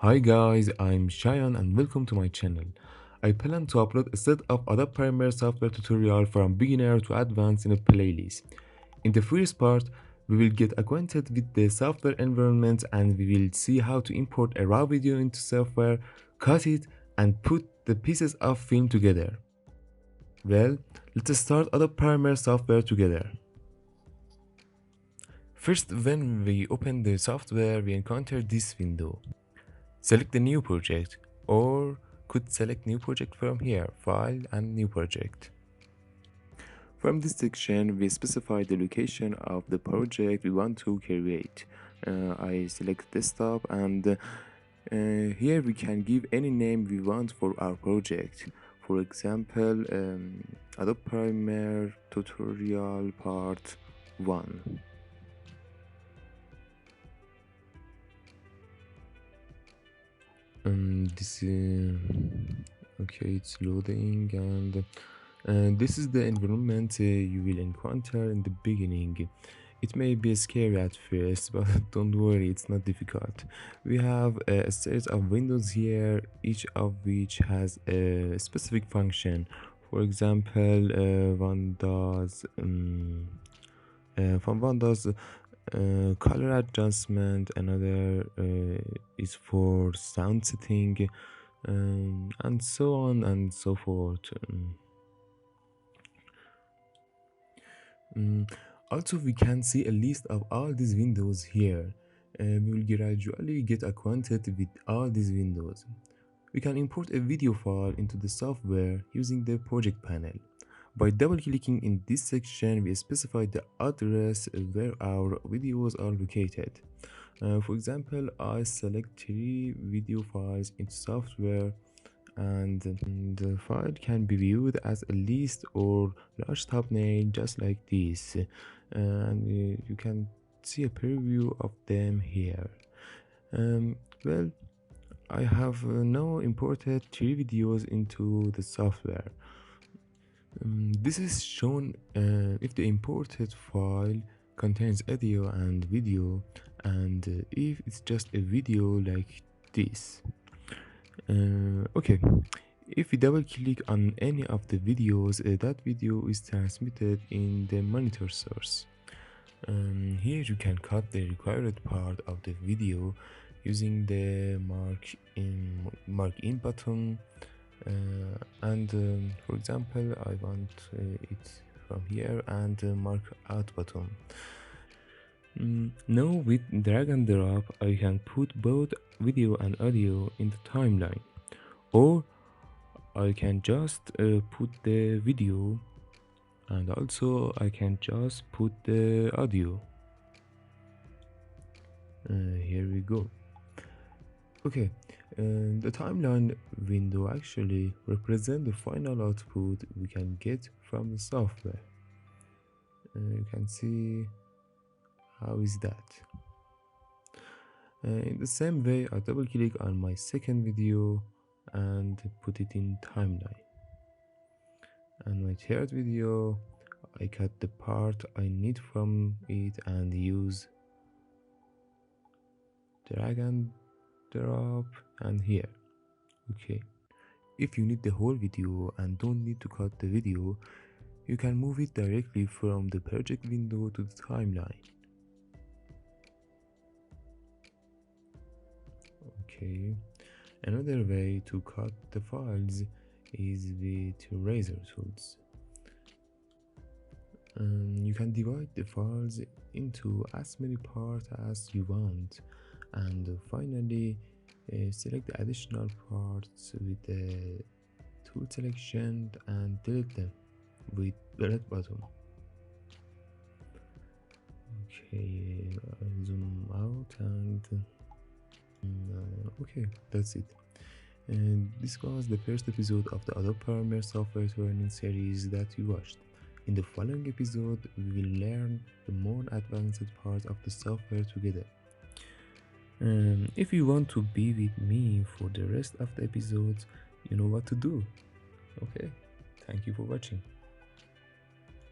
Hi guys, I'm Shayan and welcome to my channel. I plan to upload a set of Adobe Premiere software tutorial from beginner to advanced in a playlist. In the first part, we will get acquainted with the software environment and we will see how to import a raw video into software, cut it, and put the pieces of film together. Well, let's start Adobe Premiere software together. First, when we open the software, we encounter this window. Select the new project, or could select new project from here, file and new project. From this section, we specify the location of the project we want to create. I select desktop and here we can give any name we want for our project. For example, Adobe Premiere Tutorial Part 1. This okay, it's loading and this is the environment you will encounter in the beginning. It may be scary at first, but don't worry, it's not difficult. We have a series of windows here, each of which has a specific function. For example, one does color adjustment, another is for sound setting, and so on and so forth. Mm, Also, we can see a list of all these windows here. We will gradually get acquainted with all these windows. We can import a video file into the software using the project panel. By double-clicking in this section, we specify the address where our videos are located. For example, I select 3 video files in software and the file can be viewed as a list or large thumbnail just like this, and you can see a preview of them here. Well, I have now imported 3 videos into the software. This is shown if the imported file contains audio and video, and if it's just a video like this. Okay, if we double click on any of the videos, that video is transmitted in the monitor source. Here you can cut the required part of the video using the mark in button, and for example I want it from here, and mark out button. Now with drag and drop I can put both video and audio in the timeline, or I can just put the video and also I can just put the audio. Here we go. Okay, the timeline window actually represents the final output we can get from the software. You can see how is that. In the same way, I double click on my second video and put it in timeline. And my third video, I cut the part I need from it and use drag and drop and here. Okay, if you need the whole video and don't need to cut the video, you can move it directly from the project window to the timeline. Okay, another way to cut the files is with razor tools. You can divide the files into as many parts as you want, and finally select the additional parts with the tool selection and delete them with the red button. Okay, I zoom out and okay, that's it. And this was the first episode of the Adobe Premiere software learning series that you watched. In the following episode, we will learn the more advanced parts of the software together. If you want to be with me for the rest of the episodes, you know what to do. Okay, thank you for watching.